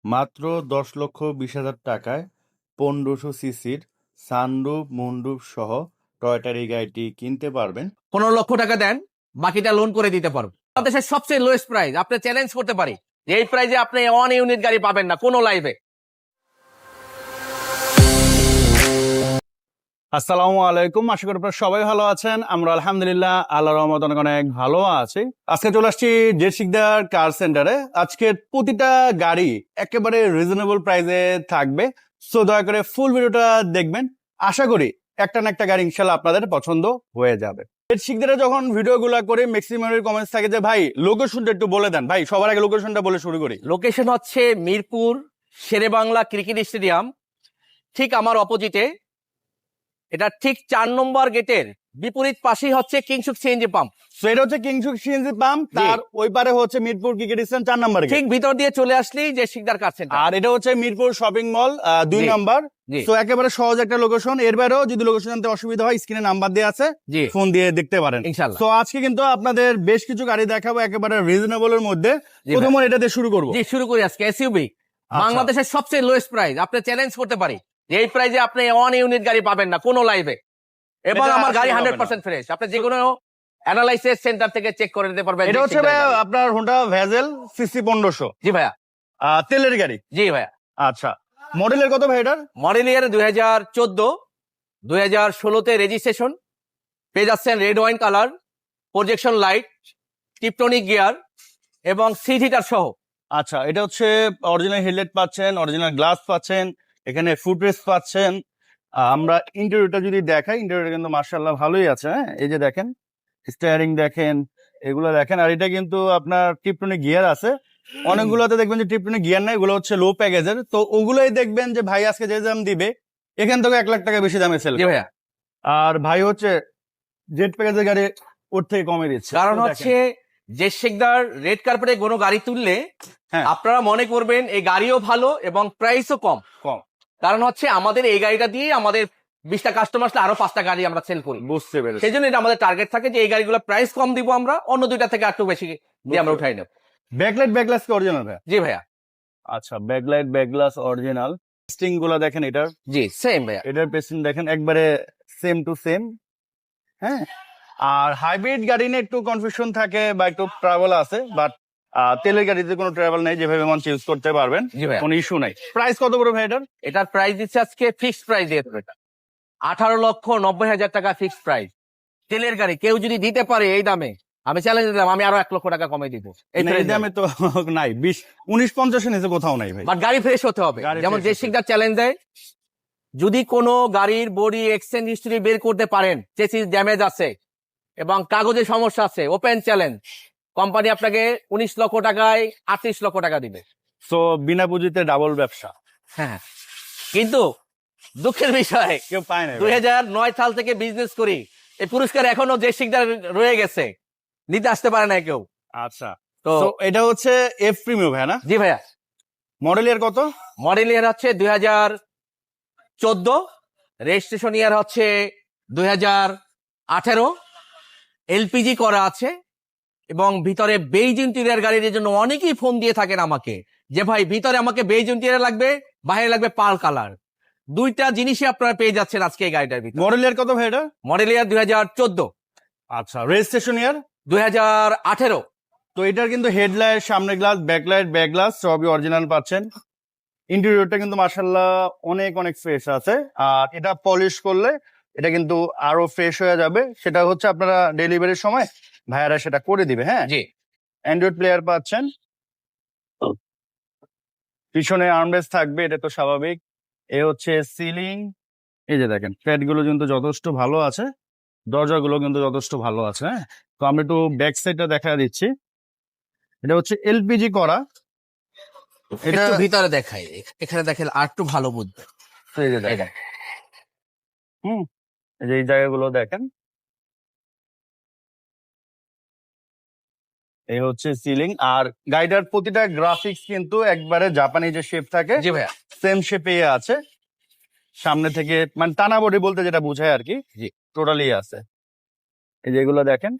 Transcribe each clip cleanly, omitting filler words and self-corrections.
মাত্র ১০,২০,০০০ টাকায় ১৫০০ সিসির সানরুফ মুনরুফ সহ টয়োটার এই গাড়িটি কিনতে পারবেন। ১৫ লক্ষ টাকা দেন, বাকিটা লোন করে দিতে পারবো। বাংলাদেশের সবচেয়ে লোয়েস্ট প্রাইস। আপনি চ্যালেঞ্জ করতে পারি যে এই প্রাইসে আপনি 1 ইউনিট গাড়ি পাবেন না কোনো লাইভে। আসসালামু আলাইকুম, আশা করি আপনারা সবাই ভালো আছেন। আমরা আলহামদুলিল্লাহ আল্লাহর রহমতে অনেক অনেক ভালো আছি। আজকে চলে আসছি জেড শিকদার কার সেন্টারে। আজকের প্রতিটা গাড়ি একেবারে রিজনেবল প্রাইসে থাকবে, সো দয়া করে ফুল ভিডিওটা দেখবেন। আশা করি একটা না একটা গাড়ি ইনশাল্লাহ আপনাদের পছন্দ হয়ে যাবে। জেড শিকদারে যখন ভিডিওগুলো করে ম্যাক্সিমাম কমেন্টস থাকে যে ভাই লোকেশনটা একটু বলে দেন। ভাই সবার আগে লোকেশনটা বলে শুরু করি। লোকেশন হচ্ছে মিরপুর শেরেবাংলা ক্রিকেট স্টেডিয়াম, ঠিক আমার অপোজিটে। এটা ঠিক ৪ নম্বর গেটের বিপরীত পাশেই হচ্ছে কিংসুক সিএনজি পাম্প। সো এটা হচ্ছে কিংসুক সিএনজি পাম্প, তার ওই পারে হচ্ছে মিরপুর ক্রিকেট স্টেডিয়াম ৪ নম্বর গেট। ঠিক ভিতর দিয়ে চলে আসলেই যে শিকদার কার সেন্টার। আর এটা হচ্ছে মিরপুর শপিং মল ২ জি। নম্বর। জি। সো একেবারে সহজ একটা লোকেশন। এর বাইরেও যদি লোকেশন জানতে অসুবিধা হয় স্ক্রিনে নাম্বার দেওয়া আছে, জি, ফোন দিয়ে দেখতে পারেন ইনশাআল্লাহ। তো আজকে কিন্তু আপনাদের বেশ কিছু গাড়ি দেখাবো একেবারে রিজনেবল এর মধ্যে। জি প্রথমে এটা দিয়ে শুরু করব। জি, শুরু করি আজকে এসইউভি। বাংলাদেশের সবচেয়ে লোয়েস্ট প্রাইস। আপনি চ্যালেঞ্জ করতে পারি যে এই প্রাইসে আপনি 1 ইউনিট গাড়ি পাবেন না কোনো লাইভে, এবং এটা আমার গাড়ি আসলে হবে না। 100% ফ্রেশ। আপনি যে কোনো অ্যানালাইসিস সেন্টার থেকে চেক করে নিতে পারবেন। এটা হচ্ছে ভাই আপনার হোন্ডা ভেজেল সিসি ১৫০০ জি ভাইয়া। তেলের গাড়ি। জি ভাইয়া। আচ্ছা, মডেলের কত ভাই এটার? মডেল ইয়ার 2014, 2016তে রেজিস্ট্রেশন। পেয়ে যাচ্ছেন red wine colour, projection light, tiptronic gear এবং সিট হিটার সহ। আচ্ছা, এটা হচ্ছে অরিজিনাল হেডলাইট পাচ্ছেন, অরিজিনাল গ্লাস পাচ্ছেন, এখানে ফুটরেস্ট পাচ্ছেন। আমরা ইন্টেরিয়রটা যদি দেখাই, ইন্টেরিয়রটা কিন্তু মার্শাল্লাহ ভালোই আছে। হ্যাঁ, এই যে দেখেন, স্টিয়ারিং দেখেন, এগুলো দেখেন। আর এটা কিন্তু আপনার টিপটনিক গিয়ার আছে। অনেকগুলোতে দেখবেন যে টিপটনিক গিয়ার নাই, এগুলো হচ্ছে লো প্যাকেজের। তো ওগুলোই দেখবেন যে ভাই আজকে যে দাম দিবে এখান থেকে ১,০০,০০০ টাকা বেশি দামে সেল। জি ভাইয়া। আর ভাই হচ্ছে জেড প্যাকেজের গাড়ি ওর থেকে কমে দিচ্ছে। কারণ তো দেখেন। হচ্ছে যে শেখদার রেড কার্পেটে কোনো গাড়ি তুললে হ্যাঁ। আপনারা মনে করবেন এই গাড়িও ভালো এবং প্রাইসও কম। কম। কারণ হচ্ছে আমাদের এই গাড়িটা দিয়ে আমাদের 20টা কাস্টমার আসলে আরো 5টা গাড়ি আমরা সেল করি। বুঝতে পেরেছি। সেই জন্য এটা আমাদের টার্গেট থাকে যে এই গাড়িগুলো প্রাইস কম দিব, আমরা অন্য 2টা থেকে একটু বেশি দিয়ে আমরা উঠাই নেব। ব্যাকলাইট ব্যাকগ্লাস কি অরিজিনাল ভাই? জি ভাইয়া। আচ্ছা, ব্যাকলাইট ব্যাকগ্লাস অরিজিনাল। পেস্টিং গুলা দেখেন এটার, জি সেম ভাইয়া। এটার পেস্টিং দেখেন একবারে সেম টু সেম। হ্যাঁ, আর হাইব্রিড গাড়ি নিয়ে একটু কনফিউশন থাকে বা একটু ট্রাভেল আছে, বাট তেলের গাড়িতে কোনো ট্রাভেল নেই, যেভাবে মন ইউজ করতে পারবেন, জি ভাইয়া। কোনো ইস্যু নাই। প্রাইস কত বড় ভাই এটার? এটার প্রাইস দিচ্ছে আজকে ফিক্সড প্রাইস দিয়ে দেবো। এটা 18,90,000 টাকা ফিক্সড প্রাইস। তেলের গাড়ি কেউ যদি দিতে পারে এই দামে, আমি চ্যালেঞ্জ দিলাম, আমি আরো 1 লক্ষ টাকা কমে দিব। এই এই দামে তো নাই, 20-19-50 নিচে কোথাও নাই ভাই। বাট গাড়ি ফ্রেশ হতে হবে। গাড়ি যেমন fresh যে হতে শিকদার চ্যালেঞ্জ দেয়, যদি কোনো গাড়ির বডি এক্সচেঞ্জ হিস্ট্রি বের করতে পারেন, চেসিস ড্যামেজ আছে এবং কাগজের সমস্যা আছে, ওপেন চ্যালেঞ্জ, কোম্পানি আপনাকে 19 লক্ষ টাকায় 38 লক্ষ টাকা দিবে। সো বিনা পুঁজিতে ডাবল ব্যবসা হ্যাঁ, কিন্তু দুঃখের বিষয় কেউ পায় না। 2009 সাল থেকে বিজনেস করি, এই পুরস্কার এখনো যে শিকদার রয়ে গেছে, নিতে আসতে পারে না কেউ। আচ্ছা, তো তো এটা হচ্ছে এফ প্রিমিয়াম ভাই না? জি ভাইয়া। মডেল ইয়ার কত? মডেল ইয়ার হচ্ছে 2014, রেজিস্ট্রেশন ইয়ার হচ্ছে 2018, এলপিজি করা আছে এবং ভিতরে বেইজ ইন্টেরিয়র। গাড়ির জন্য অনেকেই ফোন দিয়ে থাকেন আমাকে যে ভাই ভিতরে আমাকে বেইজ ইন্টেরিয়র লাগবে, বাইরে লাগবে পার্ল কালার। 2টা জিনিসই আপনারা পেয়ে যাচ্ছেন আজকে এই গাড়িটার ভিতরে। মডেল ইয়ার কত ভাই এটা? মডেল ইয়ার 2014, আচ্ছা, রেজিস্ট্রেশন ইয়ার 2018। তো এটার কিন্তু হেডলাইট, সামনে গ্লাস, ব্যাকলাইট, ব্যাক গ্লাস সবই অরিজিনাল পাচ্ছেন। ইন্টেরিয়রটা কিন্তু মাশাআল্লাহ অনেক অনেক ফ্রেশ আছে। আর এটা পলিশ করলে এটা কিন্তু আরো ফ্রেশ হয়ে যাবে। সেটা হচ্ছে আপনারা ডেলিভারির সময় ভাইয়ারা সেটা করে দিবে। হ্যাঁ, জি। অ্যান্ড্রয়েড প্লেয়ার পাচ্ছেন, পিছনে আর্মরেস্ট থাকবে, এটা তো স্বাভাবিক। এ হচ্ছে সিলিং, এই যে দেখেন ফ্যাট গুলো কিন্তু যথেষ্ট ভালো আছে, দরজাগুলো কিন্তু যথেষ্ট ভালো আছে। হ্যাঁ, তো আমি একটু ব্যাক সাইডটা দেখা দিচ্ছি। এটা হচ্ছে এলপিজি করা। এটা একটু ভিতরে দেখাই, এখানে দেখেন আর একটু ভালো বুঝবে। এই যে দেখেন, এই যে এই জায়গাগুলো দেখেন, এই হচ্ছে সিলিং। আর গাড়িটার প্রতিটা গ্রাফিক্স কিন্তু একবারে জাপানি যে শেপ থাকে জি ভাইয়া। সেম শেপে আছে। সামনে থেকে মানে টানা বডি বলতে যেটা বোঝায় আর কি, জি। টোটালি আছে। এই যেগুলো দেখেন।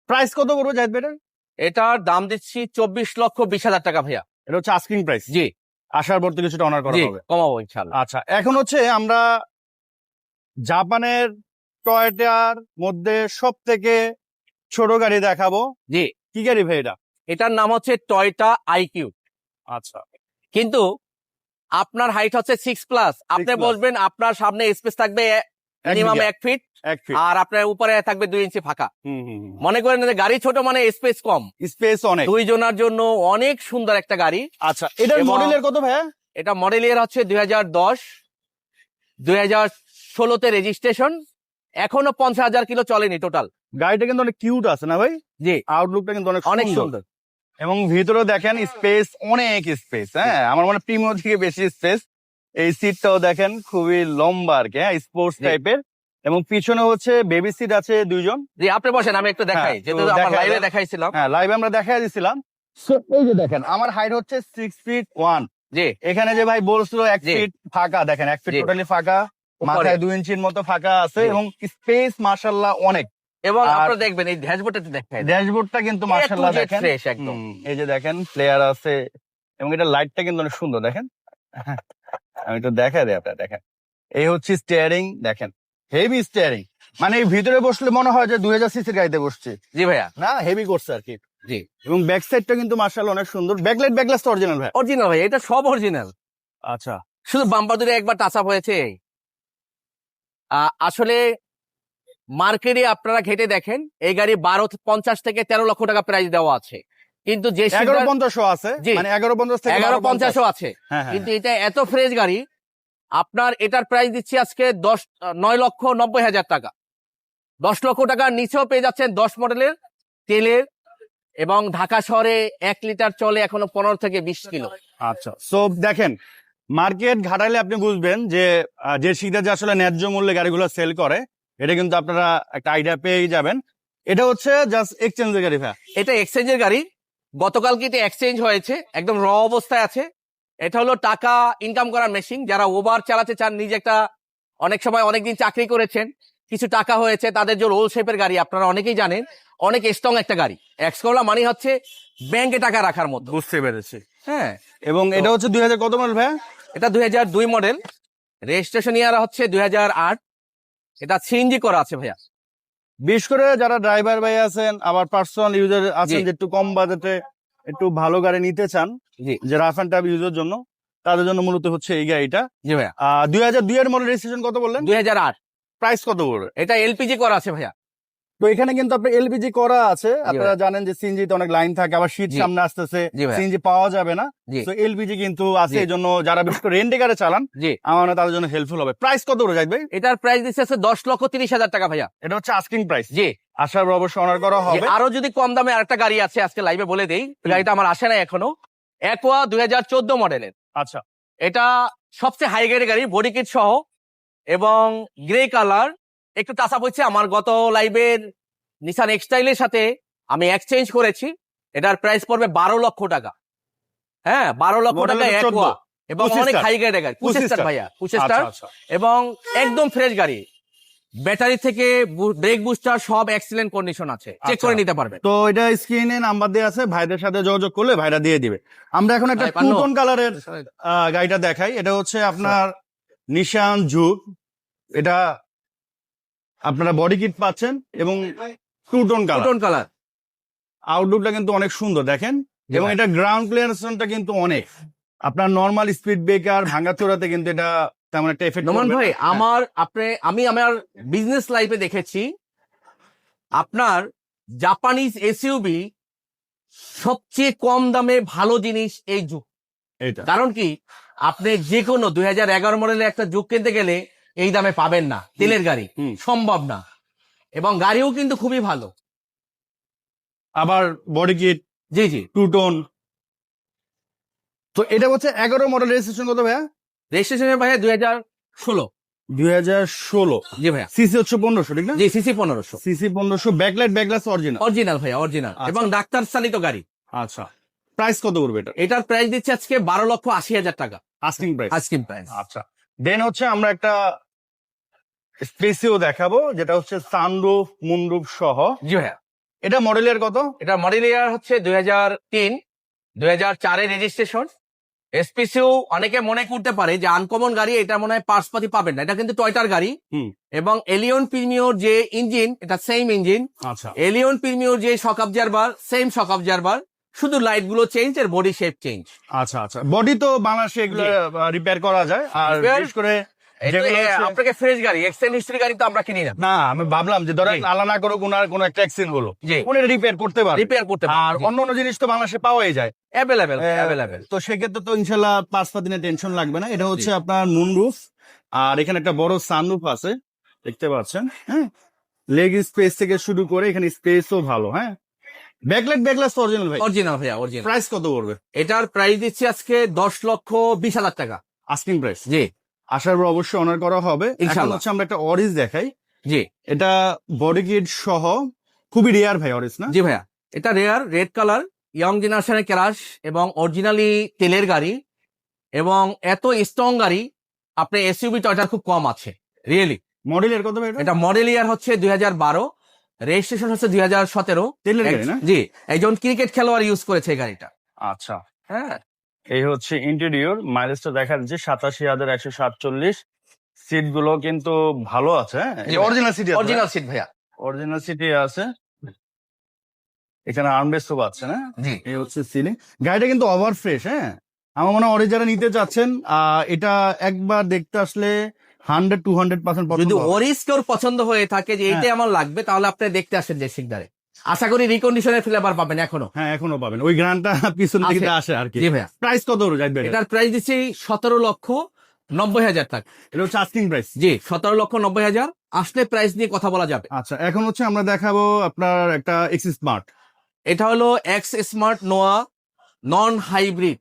প্রাইস কত পড়বে জাহিদ ভাই এটার? এটার দাম দিচ্ছি 24,20,000 টাকা ভাইয়া। এটা হচ্ছে আস্কিং প্রাইস। জি আসার পর তো কিছুটা অনার করা জি, হবে। কমাবো ইনশাল্লাহ। আচ্ছা, এখন হচ্ছে আমরা জাপানের টয়োটার মধ্যে সব থেকে ছোট গাড়ি দেখাবো। জি, কি গাড়ি ভাই এটা? এটার নাম হচ্ছে টয়োটা আইকিউ। আচ্ছা, কিন্তু আপনার হাইট হচ্ছে 6+, আপনি 6+। বসবেন, আপনার সামনে স্পেস থাকবে মিনিমাম বিঘা। 1 ফিট, 1 ফিট। আর আপনার উপরে থাকবে 2 ইঞ্চি ফাঁকা। মনে করেন যে গাড়ি ছোট মানে স্পেস কম, স্পেস অনেক। দুইজনের জন্য অনেক সুন্দর একটা গাড়ি। আচ্ছা, এটার এবং- মডেলের কত ভাই? এটা মডেল ইয়ার হচ্ছে 2010, 2016তে রেজিস্ট্রেশন, এখনো 50,000 কিলো চলেনি টোটাল। গাড়িটা কিন্তু অনেক কিউট আছে না ভাই? জি, আউটলুকটা কিন্তু অনেক অনেক সুন্দর। সুন্দর। এবং ভিতরে দেখেন স্পেস, অনেক স্পেস। হ্যাঁ, আমার মনে প্রিমিয়াম থেকে বেশি স্পেস। এই সিটটাও দেখেন খুবই লম্বা আর কি, হ্যাঁ, স্পোর্টস জি। টাইপের। এবং পিছনে হচ্ছে বেবি সিট আছে 2 জন। জি, আপনি বসেন, আমি একটু দেখাই, হ্যাঁ, যেহেতু তো আমার দেখা লাইভে যায়। দেখাইছিলাম। হ্যাঁ, লাইভে আমরা দেখাই দিছিলাম। So, এই যে দেখেন আমার হাইট হচ্ছে 6'1". জি, এখানে যে ভাই বলছিল 1 জি। ফিট ফাঁকা, দেখেন 1 ফিট জি। টোটালি ফাঁকা, উপরে। মাথায় 2 ইঞ্চির মতো ফাঁকা আছে। জি। এবং স্পেস মাশাআল্লাহ অনেক। এবং আর- আপনারা দেখবেন এই ড্যাশবোর্ডটা দেখাই, ড্যাশবোর্ডটা কিন্তু মাশাআল্লাহ দেখেন ফ্রেশ একদম। এই যে দেখেন প্লেয়ার আছে, এবং এটা লাইটটা কিন্তু অনেক সুন্দর দেখেন। আমি তো দেখাই দিই, আপনারা দেখেন। এই হচ্ছে স্টিয়ারিং, দেখেন হেভি স্টিয়ারিং, মানে এই ভিতরে বসলে মনে হয় যে 2000 সিসির গাড়িতে বসছে। জি ভাইয়া, না, হেভি করছে আর কি। জি, এবং ব্যাক সাইডটা কিন্তু মাশাআল্লাহ অনেক সুন্দর। ব্যাকলাইট ব্যাকলাস তো অরিজিনাল ভাই? অরিজিনাল ভাই, এটা সব অরিজিনাল, আচ্ছা, শুধু বাম্পার দুটো একবার টাচ আপ হয়েছে। আসলে মার্কেটে আপনারা ঘেটে দেখেন, এই গাড়ি 1250 থেকে 13 লক্ষ টাকা প্রাইস দেওয়া আছে, কিন্তু যে 1150 আছে, জি। মানে 1150 থেকে 1150 আছে। হ্যাঁ, হ্যাঁ, কিন্তু এটা এত ফ্রেশ গাড়ি, আপনার এটার প্রাইস দিচ্ছি আজকে 9,90,000 টাকা। 10 লক্ষ টাকার নিচেও পেয়ে যাচ্ছেন 10 মডেলের তেলের, এবং ঢাকা শহরে 1 লিটার চলে এখনো 15 থেকে 20 কিলো। আচ্ছা। সো দেখেন, মার্কেট ঘাটালে আপনি বুঝবেন যে যে সিগদা যে আসলে ন্যায্য মূল্যে গাড়িগুলো সেল করে, এটা কিন্তু আপনারা একটা আইডিয়া পেয়ে যাবেন। এটা হচ্ছে জাস্ট এক্সচেঞ্জের গাড়ি ভাই। এটা এক্সচেঞ্জের গাড়ি, গতকালকে এটা এক্সচেঞ্জ হয়েছে, একদম র অবস্থায় আছে। এটা হলো টাকা ইনকাম করার মেশিন। যারা ওভার চালাতে চান, নিজে একটা অনেক সময় অনেকদিন চাকরি করেছেন, কিছু টাকা হয়েছে, তাদের যে রোল শেপের গাড়ি, আপনারা অনেকেই জানেন, অনেক স্ট্রং একটা গাড়ি। এক্সকোলা মানে হচ্ছে ব্যাংকে টাকা রাখার মতো। বুঝতে পেরেছি। হ্যাঁ, এবং এটা হচ্ছে 2000 কত মডেল ভাই? এটা 2002 মডেল, রেজিস্ট্রেশন ইয়ার হচ্ছে 2008। এটা সিএনজি করা আছে ভাইয়া। বিশেষ করে যারা ড্রাইভার ভাই আছেন, আবার পার্সোনাল ইউজার আছেন, জি। যে একটু কম বাজেটে একটু ভালো গাড়ি নিতে চান, জি যে রাফ অ্যান্ড টাফ ইউজের জন্য, তাদের জন্য মূলত হচ্ছে এই গাড়িটা। জি ভাইয়া, 2002 এর মডেল, রেজিস্ট্রেশন কত বললেন? 2008। প্রাইস কত পড়বে? এটা এলপিজি করা আছে ভাইয়া। তো এখানে কিন্তু আপনার এলপিজি করা আছে। আপনারা ভাই। জানেন যে সিএনজি তে অনেক লাইন থাকে, আবার শীত জি। সামনে আসতেছে, জি ভাই। সিএনজি পাওয়া যাবে না। জি। তো এলপিজি কিন্তু আছে, জি। এই জন্য যারা বিশেষ করে রেন্টে গাড়ি চালান, জি, আমার মনে হয় তাদের জন্য হেল্পফুল হবে। প্রাইস কত পড়ে যাবে ভাই? এটার প্রাইস দিচ্ছে 10,30,000 টাকা ভাইয়া। এটা হচ্ছে আস্কিং প্রাইস। জি, আশার অবশ্যই অনার করা জি, হবে। আরো যদি কম দামে আরেকটা গাড়ি আছে, আজকে লাইভে বলে দেই, গাড়িটা আমার আসে না এখনো। অ্যাকোয়া 2014 মডেলের। আচ্ছা, এটা সবচেয়ে হাই গ্রেডের গাড়ি, বডি কিট সহ, এবং গ্রে কালার। একটু টাচ আপ হচ্ছে। আমার গত লাইভের নিসান এক্সটাইলের সাথে আমি এক্সচেঞ্জ করেছি। এটার প্রাইস পড়বে 12 লক্ষ টাকা। হ্যাঁ, 12 লক্ষ Model টাকা হলো 14, অ্যাকোয়া, এবং 25 অনেক star। হাই গ্রেডের গাড়ি। 25 স্টার ভাইয়া, 25 স্টার, আচ্ছা। এবং একদম ফ্রেশ গাড়ি। ব্যাটারি থেকে ব্রেক বুস্টার সব এক্সিলেন্ট কন্ডিশন আছে, চেক আচ্ছা। করে নিতে পারবেন। তো এটা স্ক্রিনে নাম্বার দেওয়া আছে, ভাইদের সাথে যোগাযোগ করলে ভাইরা দিয়ে দিবে। আমরা এখন একটা ভাই, পান্ন। টু টোন কালারের গাড়িটা দেখাই। এটা হচ্ছে আপনার নিশান জুক। এটা আপনারা বডি কিট পাচ্ছেন, এবং two tone colour. Tone colour. আউটলুকটা কিন্তু অনেক সুন্দর দেখেন। জি এবং ভাই। এটা গ্রাউন্ড ক্লিয়ারেন্সটা কিন্তু অনেক। আপনার নর্মাল স্পিড ব্রেকার ভাঙাচোরাতে কিন্তু এটা তেমন একটা এফেক্ট নোমান করবে ভাই, না। আমি আমার বিজনেস লাইফে দেখেছি, আপনার জাপানিজ এসইউভি সবচেয়ে কম দামে ভালো জিনিস এই যুগ। এটা কারণ কি, আপনি যে কোনো 2011 মডেলের একটা যুগ কিনতে গেলে এই দামে পাবেন না, তেলের গাড়ি হুম। সম্ভব না। এবং গাড়িও কিন্তু খুবই ভালো। আবার বডি কিট জি জি, টু টোন। তো এটা হচ্ছে 11 মডেল, রেজিস্ট্রেশন কত ভাইয়া? রেজিস্ট্রেশনের ভাইয়া 2016। 2016। জি ভাইয়া, সিসি হচ্ছে 1500, ঠিক না? জি, CC 1500। CC 1500, backlight backlights original. Original ভাইয়া, অরিজিনাল, আচ্ছা। এবং ডাক্তার চালিত গাড়ি। আচ্ছা, প্রাইস কত পড়বে এটা? এটার প্রাইস দিচ্ছে আজকে 12,80,000 টাকা, আস্কিং প্রাইস। Asking price. আচ্ছা, দেন হচ্ছে আমরা একটা স্পেসিও দেখাবো, যেটা হচ্ছে সানরুফ মুনরুফ সহ। জি ভাইয়া, এটা মডেল ইয়ার কত? এটা মডেল ইয়ার হচ্ছে 2003, 2004 রেজিস্ট্রেশন। এসপিসিও অনেকে মনে করতে পারে যে আনকমন গাড়ি, এটা মনে হয় পার্টস পাতি পাবেন না, এটা কিন্তু টয়টার গাড়ি। হুম। এবং এলিয়ন প্রিমিওর যে ইঞ্জিন, এটা সেম ইঞ্জিন। আচ্ছা এলিয়ন প্রিমিওর যে শক অবজারভার, সেম শক অবজারভার, শুধু লাইট গুলো চেঞ্জ আর বডি শেপ চেঞ্জ। আচ্ছা আচ্ছা, বডি তো বাংলাদেশে এগুলো রিপেয়ার করা যায়। আর Repair? বিশেষ করে যেগুলো হচ্ছে- আপনাকে ফ্রেশ গাড়ি, এক্সেল হিস্ট্রি গাড়ি তো আমরা কিনি না। না, আমি ভাবলাম যে ধরেন জি। আলাদা না করে কোনো একটা অ্যাক্সিডেন্ট হলো, জি, উনি রিপেয়ার করতে পারে। রিপেয়ার করতে আর অন্য অন্য জিনিস তো বাংলাদেশে পাওয়াই যায়। অ্যাভেলেবেল। তো সেক্ষেত্রে তো ইনশাল্লাহ 5 দিনের টেনশন লাগবে না। এটা হচ্ছে আপনার মুনরুফ, আর এখানে একটা বড় সানরুফ আছে, দেখতে পাচ্ছেন। হ্যাঁ, লেগ স্পেস থেকে শুরু করে এখানে স্পেসও ভালো। হ্যাঁ, ব্যাকলাইট অরিজিনাল ভাই। অরিজিনাল ভাইয়া, অরিজিনাল। প্রাইস কত পড়বে? এটার প্রাইস দিচ্ছি আজকে 10,20,000 টাকা। Asking price. জি আসার পর অবশ্যই অনার করা হবে। এখন ইনশাল্লাহ। হচ্ছে আমরা একটা অরিজ দেখাই। জি এটা বডি কিট সহ খুবই রেয়ার ভাই অরিজ, না? জি ভাইয়া, এটা রেয়ার, রেড কালার, ইয়ং জেনারেশনের ক্রাশ এবং অরিজিনালি তেলের গাড়ি, এবং এত স্ট্রং গাড়ি আপনার এসইউভি টয়টার খুব কম আছে রিয়েলি। মডেলের কত ভাই এটা? এটা মডেল ইয়ার হচ্ছে 2012, রেজিস্ট্রেশন হচ্ছে 2017। তেলের গাড়ি না? জি, একজন ক্রিকেট খেলোয়াড় ইউজ করেছে এই গাড়িটা। আচ্ছা, হ্যাঁ, এই হচ্ছে ইন্টেরিয়র। মাইলেজটা দেখা যাচ্ছে 87,147। সিট গুলো কিন্তু ভালো আছে। জি, অরিজিনাল সিটি আছে। অরিজিনাল সিট ভাইয়া। অরিজিনাল সিটি আছে। এখানে আর্মরেস্ট তো পাচ্ছে না? জি, এই হচ্ছে সিলিং। গাড়িটা কিন্তু ওভার ফ্রেশ। হ্যাঁ, আমার মনে হয় অরিজ যারা নিতে চাচ্ছেন, এটা একবার দেখতে আসলে 100-200% যদি পছন্দ হবে। ওরিস কেউ পছন্দ হয়ে থাকে যে এইটাই আমার লাগবে, তাহলে আপনি দেখতে আসেন যে সিকদারে। আশা করি রিকন্ডিশনের ফ্লেভার পাবেন এখনো। হ্যাঁ, এখনো পাবেন, ওই গ্রানটা পিছন থেকে আছে। আসে আর কি। জি ভাইয়া, প্রাইস কত যাইবে? এটার প্রাইস দিচ্ছি 17,90,000 টাকা। এটা হচ্ছে আস্কিং প্রাইস। জি, 17,90,000। আসলে প্রাইস নিয়ে কথা বলা যাবে। আচ্ছা, এখন হচ্ছে আমরা দেখাবো আপনার একটা এক্স স্মার্ট। এটা হলো এক্স স্মার্ট নোয়া নন হাইব্রিড।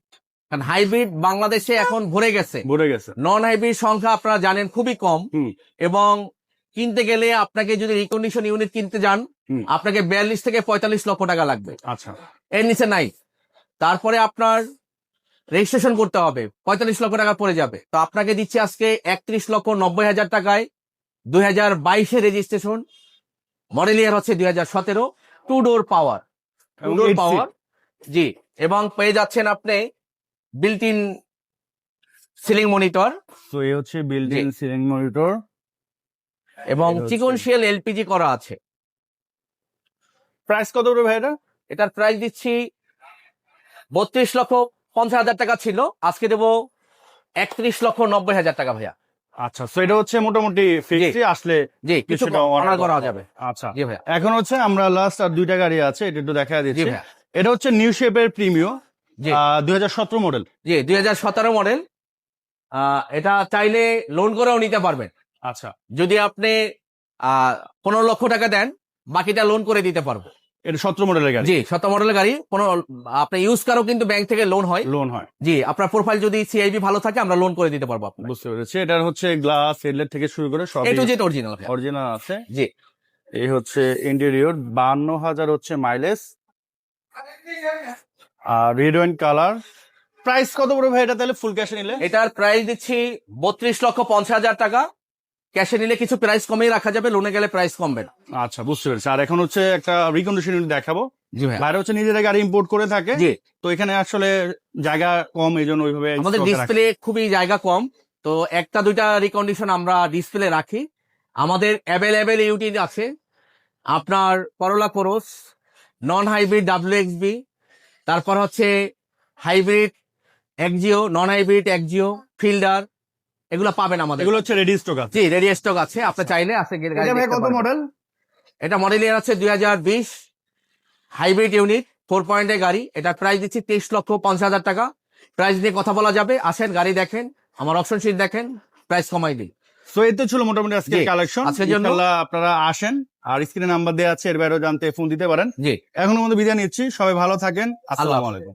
কারণ হাইব্রিড বাংলাদেশে এখন ভরে গেছে, ভরে গেছে। নন হাইব্রিড সংখ্যা আপনারা জানেন খুবই কম। হুম। এবং কিনতে গেলে আপনাকে যদি রিকন্ডিশন ইউনিট কিনতে যান, হুম। আপনাকে 42 থেকে 45 লক্ষ টাকা লাগবে, আচ্ছা, এর নিচে নাই। তারপরে আপনার রেজিস্ট্রেশন করতে হবে, 45 লক্ষ টাকা পড়ে যাবে। তো আপনাকে দিচ্ছি আজকে 31,90,000 টাকায় 2022 রেজিস্ট্রেশন, মডেল ইয়ার হচ্ছে 2017, 2 ডোর পাওয়ার। এবং 2 ডোর 8 পাওয়ার, জি। এবং পেয়ে যাচ্ছেন আপনি বিল্ট ইন সিলিং মনিটর তো এই হচ্ছে built G. In ceiling monitor. এবং এটা হচ্ছে- চিকনশিয়াল এলপিজি করা আছে। প্রাইস কত পড়বে ভাই এটা? এটার প্রাইস দিচ্ছি 32,50,000 টাকা ছিল, আজকে দেবো 31,90,000 টাকা ভাইয়া। আচ্ছা, তো এটা হচ্ছে মোটামুটি ফিক্সড আসলে জি, কিছু কিছুটা অনার করা যাবে। আচ্ছা, জি ভাইয়া, এখন হচ্ছে আমরা লাস্ট আর দুইটা গাড়ি আছে, এটা একটু দেখা জি দিচ্ছি। ভাইয়া, এটা হচ্ছে নিউ শেপের প্রিমিও, জি 2017 মডেল। জি 2017 মডেল। এটা চাইলে লোন করেও নিতে পারবেন। আচ্ছা, যদি আপনি 15 লক্ষ টাকা দেন, বাকিটা লোন করে দিতে পারবো। এটা 17 মডেলের গাড়ি। জি, 17 মডেলের গাড়ি। আপনি ইউজ কারও কিন্তু ব্যাংক থেকে লোন হয়। লোন হয়। জি, আপনার প্রোফাইল যদি সিআইবি ভালো থাকে, আমরা লোন করে দিতে পারবো আপনার। বুঝতে পেরেছি। এটার হচ্ছে গ্লাস হেডলাইট থেকে শুরু করে সব এ টু জেড অরিজিনাল। অরিজিনাল আছে। জি, এই হচ্ছে ইন্টেরিয়র, 52,000 হচ্ছে মাইলেজ, আর রেড ওয়াইন কালার। প্রাইস কত পড়বে ভাই এটা তাহলে ফুল ক্যাশে নিলে? এটার প্রাইস দিচ্ছি 32,50,000 টাকা। ক্যাশে নিলে কিছু প্রাইস কমিয়ে রাখা যাবে, লোনে গেলে প্রাইস কমবে না। আচ্ছা, বুঝতে পেরেছি। আর এখন হচ্ছে একটা রিকন্ডিশন দেখাবো। জি ভাই, বাইরে হচ্ছে নিজেরা গাড়ি ইম্পোর্ট করে থাকে, জি। তো এখানে আসলে জায়গা কম, এই জন্য ওইভাবে আমাদের stock এ রাখে। ডিসপ্লে খুবই জায়গা কম, তো একটা দুইটা রিকন্ডিশন আমরা ডিসপ্লে রাখি। আমাদের অ্যাভেলেবেল ইউটিলিটি আছে আপনার করোলা কোরস, নন হাইব্রিড WXB, তারপর হচ্ছে hybrid Axio, non hybrid Axio, fielder, এগুলো পাবেন আমাদের। এগুলো হচ্ছে রেডি স্টক আছে। জি, রেডি স্টক আছে, আপনি চাইলে আসে গিয়ে গাড়ি এটা ভাই দেখতে কত পারবেন। মডেল? এটা মডেল ইয়ার আছে 2020, হাইব্রিড ইউনিট, 4 পয়েন্টের গাড়ি। এটা প্রাইস দিচ্ছি 23,50,000 টাকা। প্রাইস নিয়ে কথা বলা যাবে, আসেন গাড়ি দেখেন, আমার অপশন শিট দেখেন, প্রাইস কমাই দিই। সো এই তো ছিল মোটামুটি আজকের জি, কালেকশন। আজকের জন্য ইনশাআল্লাহ আপনারা আসেন, আর স্ক্রিনে নাম্বার দেওয়া আছে, এর বাইরেও জানতে ফোন দিতে পারেন। জি, এখনো মধ্যে বিদায় নিচ্ছি, সবাই ভালো থাকেন, আসসালামু আলাইকুম।